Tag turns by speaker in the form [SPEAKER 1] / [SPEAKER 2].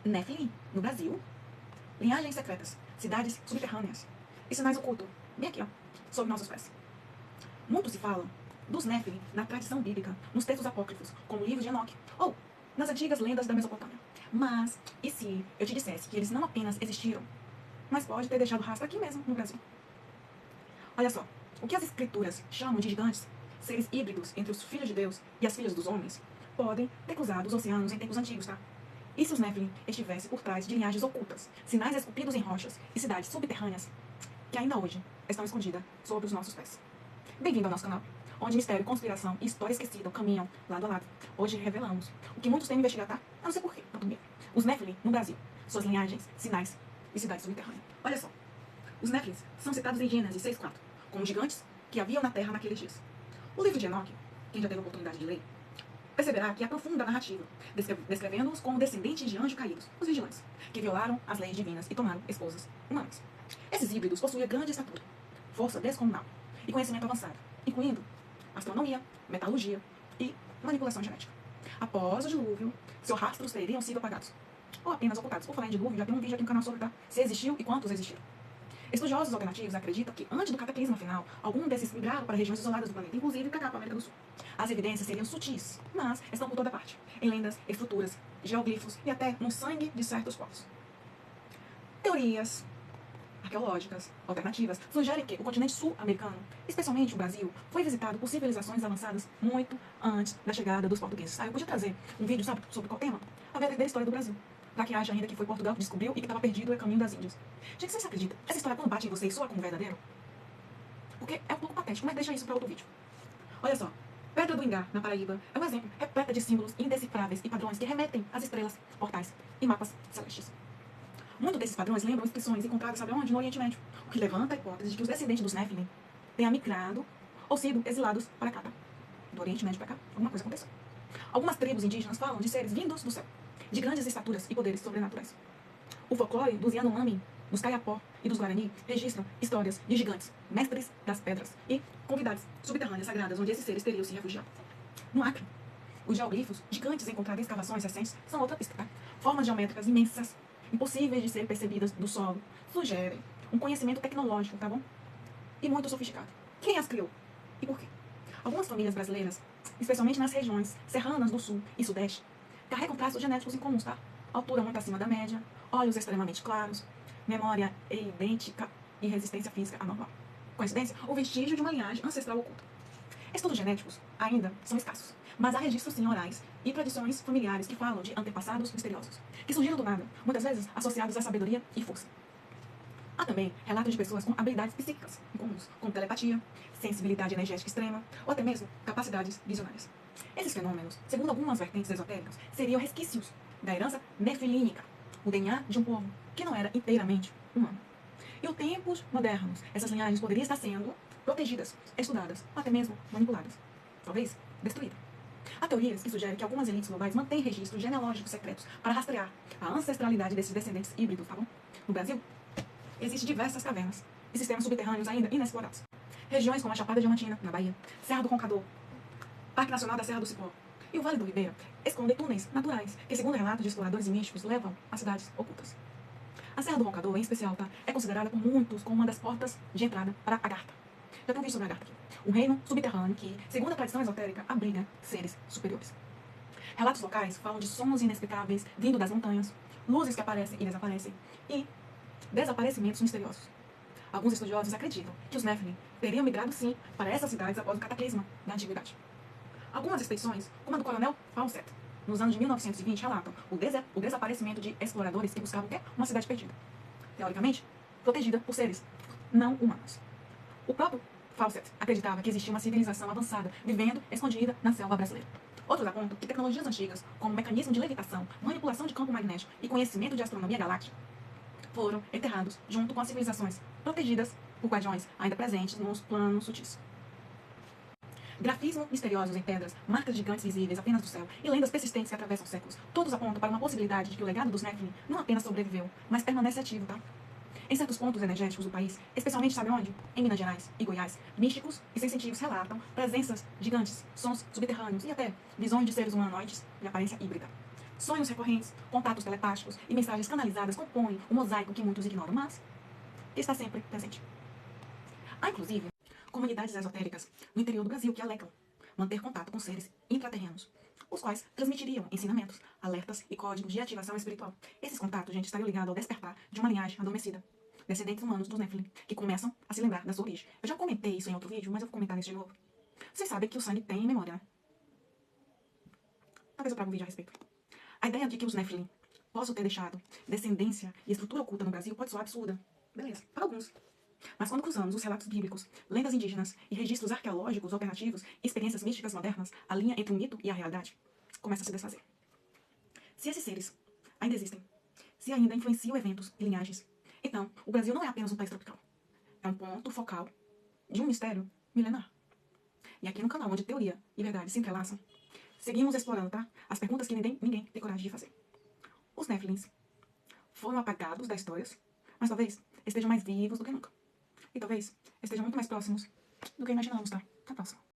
[SPEAKER 1] Nephilim, no Brasil, linhagens secretas, cidades subterrâneas e sinais ocultos, bem aqui, ó, sob nossos pés. Muito se fala dos Nephilim na tradição bíblica, nos textos apócrifos, como o livro de Enoque, ou nas antigas lendas da Mesopotâmia. Mas, e se eu te dissesse que eles não apenas existiram, mas pode ter deixado rastro aqui mesmo, no Brasil? Olha só, o que as escrituras chamam de gigantes, seres híbridos entre os filhos de Deus e as filhas dos homens, podem ter cruzado os oceanos em tempos antigos, tá? E se os Nephilim estivessem por trás de linhagens ocultas, sinais esculpidos em rochas e cidades subterrâneas, que ainda hoje estão escondidas sob os nossos pés? Bem-vindo ao nosso canal, onde mistério, conspiração e história esquecida caminham lado a lado. Hoje revelamos o que muitos temem investigar, tá? Eu não sei porquê, tanto medo. Os Nephilim no Brasil, suas linhagens, sinais e cidades subterrâneas. Olha só, os Nephilim são citados em Gênesis 6:4, como gigantes que haviam na terra naqueles dias. O livro de Enoque, quem já teve a oportunidade de ler, perceberá que aprofunda a narrativa, descrevendo-os como descendentes de anjos caídos, os vigilantes, que violaram as leis divinas e tomaram esposas humanas. Esses híbridos possuíam grande estatura, força descomunal e conhecimento avançado, incluindo astronomia, metalurgia e manipulação genética. Após o dilúvio, seus rastros teriam sido apagados, ou apenas ocultados. Por falar em dilúvio, já tem um vídeo aqui no canal sobre, tá? Se existiu e quantos existiram. Estudiosos alternativos acreditam que, antes do cataclisma final, algum desses migraram para regiões isoladas do planeta, inclusive para cá, para a América do Sul. As evidências seriam sutis, mas estão por toda parte, em lendas, estruturas, geoglifos e até no sangue de certos povos. Teorias arqueológicas alternativas sugerem que o continente sul-americano, especialmente o Brasil, foi visitado por civilizações avançadas muito antes da chegada dos portugueses. Eu podia trazer um vídeo, sabe, sobre qual tema? A verdadeira história do Brasil. Para que acha ainda que foi Portugal que descobriu e que estava perdido é caminho das Índias. Gente, vocês acreditam? Essa história quando bate em vocês soa como verdadeiro? Porque é um pouco patético, mas deixa isso para outro vídeo. Olha só, Pedra do Ingá, na Paraíba, é um exemplo repleta de símbolos indecifráveis e padrões que remetem às estrelas, portais e mapas celestes. Muitos desses padrões lembram inscrições encontradas, sabe onde? No Oriente Médio, o que levanta a hipótese de que os descendentes dos Nephilim tenham migrado ou sido exilados para cá, tá? Do Oriente Médio para cá, alguma coisa aconteceu. Algumas tribos indígenas falam de seres vindos do céu, de grandes estaturas e poderes sobrenaturais. O folclore dos Yanomami, dos Kayapó e dos Guarani registram histórias de gigantes, mestres das pedras e convidados subterrâneas sagradas onde esses seres teriam se refugiado. No Acre, os geoglifos gigantes encontrados em escavações recentes são outra pista, tá? Formas geométricas imensas, impossíveis de serem percebidas do solo, sugerem um conhecimento tecnológico, tá bom? E muito sofisticado. Quem as criou? E por quê? Algumas famílias brasileiras, especialmente nas regiões serranas do sul e sudeste, carregam traços genéticos incomuns, tá? Altura muito acima da média, olhos extremamente claros, memória idêntica e resistência física anormal. Coincidência? O vestígio de uma linhagem ancestral oculta. Estudos genéticos ainda são escassos, mas há registros sim orais e tradições familiares que falam de antepassados misteriosos, que surgiram do nada, muitas vezes associados à sabedoria e força. Há também relatos de pessoas com habilidades psíquicas incomuns, como telepatia, sensibilidade energética extrema ou até mesmo capacidades visionárias. Esses fenômenos, segundo algumas vertentes esotéricas, seriam resquícios da herança nefilínica, o DNA de um povo que não era inteiramente humano. E em tempos modernos, essas linhagens poderiam estar sendo protegidas, estudadas ou até mesmo manipuladas. Talvez destruídas. Há teorias que sugerem que algumas elites globais mantêm registros genealógicos secretos para rastrear a ancestralidade desses descendentes híbridos, tá bom? No Brasil, existem diversas cavernas e sistemas subterrâneos ainda inexplorados. Regiões como a Chapada Diamantina, na Bahia, Serra do Roncador, Parque Nacional da Serra do Cipó e o Vale do Ribeira escondem túneis naturais que, segundo relatos de exploradores e místicos, levam a cidades ocultas. A Serra do Roncador, em especial, tá, é considerada por muitos como uma das portas de entrada para Agartha. Já tem um vídeo sobre Agartha aqui. Um reino subterrâneo que, segundo a tradição esotérica, abriga seres superiores. Relatos locais falam de sons inexplicáveis vindo das montanhas, luzes que aparecem e desaparecem e desaparecimentos misteriosos. Alguns estudiosos acreditam que os Nephilim teriam migrado sim para essas cidades após o cataclisma da antiguidade. Algumas expedições, como a do coronel Fawcett, nos anos de 1920, relatam o desaparecimento de exploradores que buscavam uma cidade perdida, teoricamente protegida por seres não humanos. O próprio Fawcett acreditava que existia uma civilização avançada vivendo escondida na selva brasileira. Outros apontam que tecnologias antigas, como mecanismo de levitação, manipulação de campo magnético e conhecimento de astronomia galáctica, foram enterrados junto com as civilizações protegidas por guardiões ainda presentes nos planos sutis. Grafismo misteriosos em pedras, marcas gigantes visíveis apenas do céu e lendas persistentes que atravessam séculos, todos apontam para uma possibilidade de que o legado dos Nephilim não apenas sobreviveu, mas permanece ativo, tá? Em certos pontos energéticos do país, especialmente sabe onde? Em Minas Gerais e Goiás, místicos e sensitivos relatam presenças gigantes, sons subterrâneos e até visões de seres humanoides de aparência híbrida. Sonhos recorrentes, contatos telepáticos e mensagens canalizadas compõem o mosaico que muitos ignoram, mas que está sempre presente. Há, inclusive, comunidades esotéricas no interior do Brasil que alegam manter contato com seres intraterrenos, os quais transmitiriam ensinamentos, alertas e códigos de ativação espiritual. Esses contatos, gente, estariam ligados ao despertar de uma linhagem adormecida, descendentes humanos dos Nephilim, que começam a se lembrar da sua origem. Eu já comentei isso em outro vídeo, mas eu vou comentar isso de novo. Vocês sabem que o sangue tem memória, né? Talvez eu traga um vídeo a respeito. A ideia de que os Nephilim possam ter deixado descendência e estrutura oculta no Brasil pode soar absurda. Beleza, para alguns. Mas quando cruzamos os relatos bíblicos, lendas indígenas e registros arqueológicos alternativos e experiências místicas modernas, a linha entre o mito e a realidade começa a se desfazer. Se esses seres ainda existem, se ainda influenciam eventos e linhagens, então o Brasil não é apenas um país tropical. É um ponto focal de um mistério milenar. E aqui no canal, onde teoria e verdade se entrelaçam, seguimos explorando, tá? As perguntas que ninguém tem coragem de fazer. Os Nephilims foram apagados da história, mas talvez estejam mais vivos do que nunca. E talvez estejam muito mais próximos do que imaginamos, tá? Até a próxima.